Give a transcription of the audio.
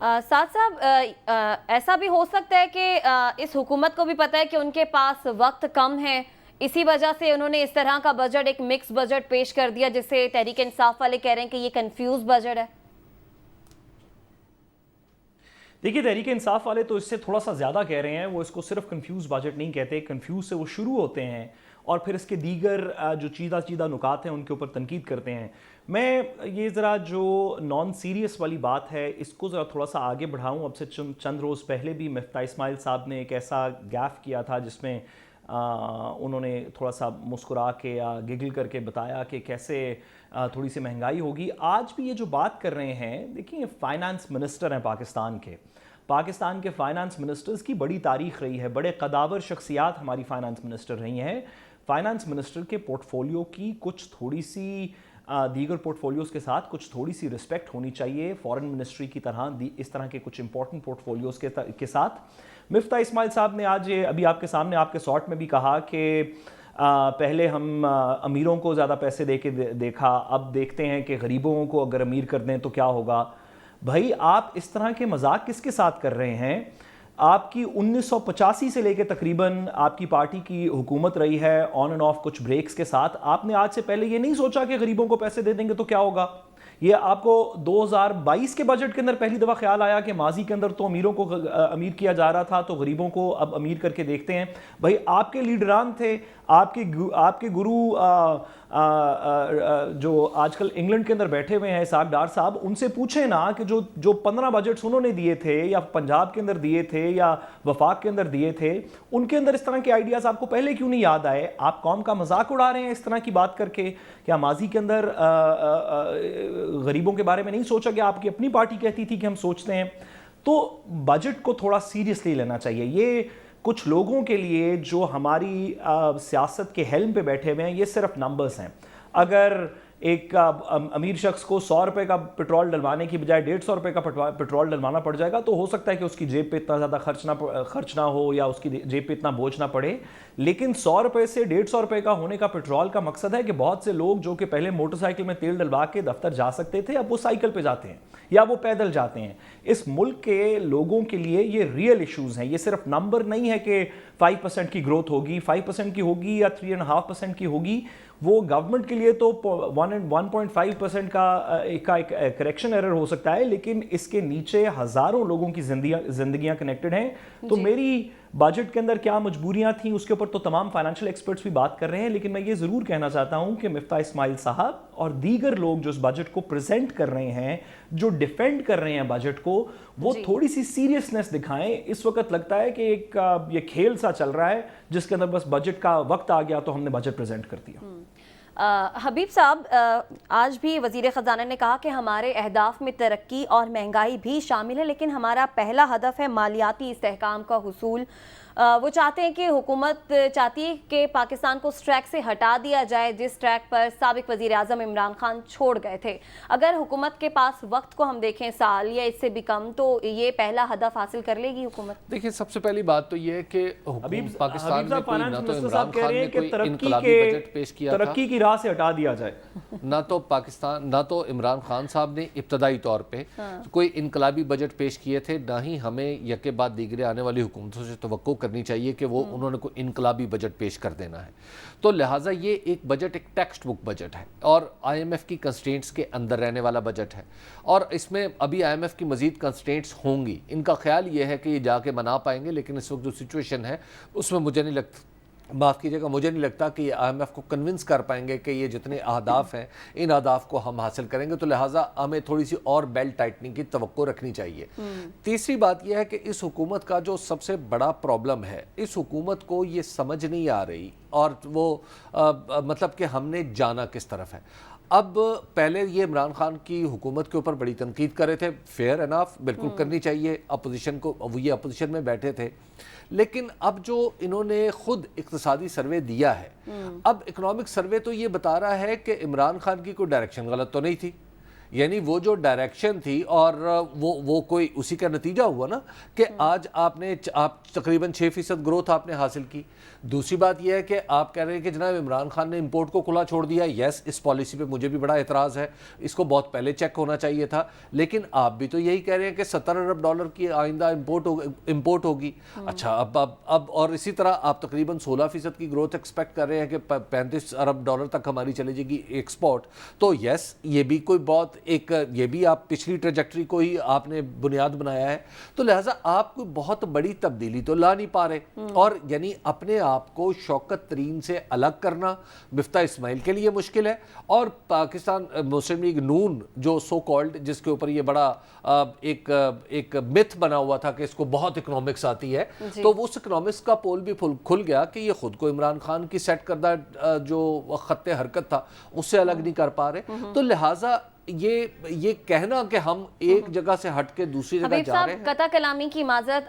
साथ साहब ऐसा भी हो सकता है कि इस हुकूमत को भी पता है कि उनके पास वक्त कम है, इसी वजह से उन्होंने इस तरह का बजट, एक मिक्स बजट पेश कर दिया, जिससे तहरीक इंसाफ वाले कह रहे हैं कि ये कंफ्यूज बजट है। देखिए, तहरीक इंसाफ वाले तो इससे थोड़ा सा ज़्यादा कह रहे हैं। वो इसको सिर्फ कंफ्यूज बजट नहीं कहते, कंफ्यूज से वो शुरू होते हैं और फिर इसके दीगर जो चीदा नुकात हैं उनके ऊपर तनकीद करते हैं। मैं ये ज़रा जो नॉन सीरियस वाली बात है इसको ज़रा थोड़ा सा आगे बढ़ाऊँ। अब से चंद रोज़ पहले भी मिफ्ता इस्माइल साहब ने एक ऐसा गैफ किया था जिसमें उन्होंने थोड़ा सा मुस्कुरा के या गिगल करके बताया कि कैसे थोड़ी सी महंगाई होगी। आज भी ये जो बात कर रहे हैं, देखिए फाइनेंस मिनिस्टर हैं पाकिस्तान के फाइनेंस मिनिस्टर्स की बड़ी तारीख रही है, बड़े कदावर शख्सियात हमारी फाइनेंस मिनिस्टर रही हैं। फाइनेंस मिनिस्टर के पोर्टफोलियो की कुछ थोड़ी सी दीगर पोर्टफोलियोज़ के साथ कुछ थोड़ी सी रिस्पेक्ट होनी चाहिए, फॉरेन मिनिस्ट्री की तरह इस तरह के कुछ इंपॉर्टेंट पोर्टफोलियोज़ के साथ। मिफ्ता इस्माइल साहब ने आज अभी आपके सामने आपके शॉर्ट में भी कहा कि पहले हम अमीरों को ज़्यादा पैसे दे के देखा, अब देखते हैं कि गरीबों को अगर अमीर कर दें तो क्या होगा। भाई, आप इस तरह के मजाक किसके साथ कर रहे हैं? आपकी 1985 से लेकर तकरीबन आपकी पार्टी की हुकूमत रही है, ऑन एंड ऑफ कुछ ब्रेक्स के साथ। आपने आज से पहले ये नहीं सोचा कि गरीबों को पैसे दे देंगे तो क्या होगा। ये आपको 2022 के बजट के अंदर पहली दफ़ा ख्याल आया कि माजी के अंदर तो अमीरों को अमीर किया जा रहा था, तो गरीबों को अब अमीर करके देखते हैं। भाई, आपके लीडरान थे, आपके गुरु जो आजकल इंग्लैंड के अंदर बैठे हुए हैं इसहाक डार साहब, उनसे पूछें ना कि जो 15 बजट्स उन्होंने दिए थे या पंजाब के अंदर दिए थे या वफाक के अंदर दिए थे, उनके अंदर इस तरह के आइडियाज़ आपको पहले क्यों नहीं याद आए? आप कौम का मजाक उड़ा रहे हैं इस तरह की बात करके। क्या माजी के अंदर गरीबों के बारे में नहीं सोचा गया? आपकी अपनी पार्टी कहती थी कि हम सोचते हैं। तो बजट को थोड़ा सीरियसली लेना चाहिए। ये कुछ लोगों के लिए जो हमारी सियासत के हेल्म पे बैठे हुए हैं, ये सिर्फ नंबर्स हैं। अगर एक अमीर शख्स को 100 रुपये का पेट्रोल डलवाने की बजाय 150 रुपये का पेट्रोल डलवाना पड़ जाएगा, तो हो सकता है कि उसकी जेब पे इतना ज़्यादा खर्च ना हो या उसकी जेब पे इतना बोझ ना पड़े। लेकिन 100 रुपये से 150 रुपये का होने का पेट्रोल का मकसद है कि बहुत से लोग जो कि पहले मोटरसाइकिल में तेल डलवा के दफ्तर जा सकते थे, अब वो साइकिल पे जाते हैं या वो पैदल जाते हैं। इस मुल्क के लोगों के लिए ये रियल इश्यूज़ हैं। ये सिर्फ नंबर नहीं है कि 5% की ग्रोथ होगी, 5% की होगी या 3.5% की होगी। वो गवर्नमेंट के लिए तो 1.5% का एक करेक्शन एरर हो सकता है, लेकिन इसके नीचे हज़ारों लोगों की जिंदगियां कनेक्टेड हैं। तो मेरी बजट के अंदर क्या मजबूरियां थी उसके ऊपर तो तमाम फाइनेंशियल एक्सपर्ट्स भी बात कर रहे हैं, लेकिन मैं ये ज़रूर कहना चाहता हूं कि मिफ्ता इस्माइल साहब और दीगर लोग जो इस बजट को प्रेजेंट कर रहे हैं, जो डिफेंड कर रहे हैं बजट को, वो थोड़ी सी सीरियसनेस दिखाएं। इस वक्त लगता है कि एक ये खेल सा चल रहा है जिसके अंदर बस बजट का वक्त आ गया तो हमने बजट प्रेजेंट कर दिया। हबीब साहब, आज भी वज़ीर ख़ज़ाना ने कहा कि हमारे अहदाफ में तरक्की और महंगाई भी शामिल है, लेकिन हमारा पहला हदफ है मालियाती इस्तेहकाम का हुसूल। वो चाहते हैं कि हुकूमत चाहती है कि पाकिस्तान को उस ट्रैक से हटा दिया जाए जिस ट्रैक पर साबिक वज़ीर आज़म इमरान खान छोड़ गए थे। अगर हुकूमत के पास वक्त को हम देखें साल या इससे भी कम, तो ये पहला हदफ हासिल कर लेगी हुकूमत? देखिए, सबसे पहली बात तो ये है कि पाकिस्तान में कोई ना तो इमरान खान ने कोई इनकलाबी बजट पेश किया था, तरक्की की राह से हटा दिया जाए। ना तो इमरान खान साहब ने इब्तदाई तौर पे कोई इनकलाबी बजट पेश किए थे, ना ही हमें यके बाद दीगरे आने वाली हुकूमतों से तवक्को करनी चाहिए कि वो उन्होंने कोई इनकलाबी बजट पेश कर देना है। तो लिहाजा ये एक बजट एक टेक्स्ट बुक बजट है और IMF की कंस्ट्रेंट्स के अंदर रहने वाला बजट है, और इसमें अभी IMF की मजीद कंस्ट्रेंट्स होंगी। इनका ख्याल ये है कि ये जाके मना पाएंगे, लेकिन इस वक्त जो सिचुएशन है उसमें मुझे नहीं लगता, माफ़ कीजिएगा, मुझे नहीं लगता कि IMF को कन्विंस कर पाएंगे कि ये जितने अहदाफ हैं इन अहदाफ को हम हासिल करेंगे। तो लिहाजा हमें थोड़ी सी और बेल्ट टाइटनिंग की तवक्को रखनी चाहिए। तीसरी बात यह है कि इस हुकूमत का जो सबसे बड़ा प्रॉब्लम है, इस हुकूमत को ये समझ नहीं आ रही, और वो मतलब कि हमने जाना किस तरफ है। अब पहले ये इमरान खान की हुकूमत के ऊपर बड़ी तनकीद कर रहे थे, फेयर एनाफ, बिल्कुल करनी चाहिए अपोजिशन को, ये अपोजिशन में बैठे थे। लेकिन अब जो इन्होंने खुद इक्तिसादी सर्वे दिया है, अब इकोनॉमिक सर्वे तो ये बता रहा है कि इमरान खान की कोई डायरेक्शन गलत तो नहीं थी, یعنی وہ جو ڈائریکشن تھی اور وہ کوئی اسی کا نتیجہ ہوا نا کہ آج آپ تقریباً 6% گروتھ آپ نے حاصل کی. دوسری بات یہ ہے کہ آپ کہہ رہے ہیں کہ جناب عمران خان نے امپورٹ کو کھلا چھوڑ دیا. یس, اس پالیسی پہ مجھے بھی بڑا اعتراض ہے, اس کو بہت پہلے چیک ہونا چاہیے تھا. لیکن آپ بھی تو یہی کہہ رہے ہیں کہ $70 ارب کی آئندہ امپورٹ ہوگی. اچھا, اب اور اسی طرح آپ تقریباً 16% کی گروتھ ایکسپیکٹ کر رہے ہیں کہ $35 ارب تک ہماری چلے جائے گی ایکسپورٹ. تو یس, یہ بھی کوئی بہت یہ بھی آپ پچھلی ٹریجیکٹری کو ہی آپ نے بنیاد بنایا ہے. تو لہٰذا آپ کوئی بہت بڑی تبدیلی تو لا نہیں پا رہے. اور یعنی اپنے آپ کو شوکت ترین سے الگ کرنا مفتاح اسماعیل کے لیے مشکل ہے. اور پاکستان مسلم لیگ نون جو سو کالڈ, جس کے اوپر یہ بڑا ایک متھ بنا ہوا تھا کہ اس کو بہت اکنامکس آتی ہے, تو اس اکنامکس کا پول بھی کھل گیا کہ یہ خود کو عمران خان کی سیٹ کردہ جو خط حرکت تھا اس سے الگ نہیں کر پا رہے. تو لہٰذا یہ کہنا کہ ہم ایک جگہ سے ہٹ کے دوسری جگہ جا رہے ہیں. قطع کلامی کی معذرت,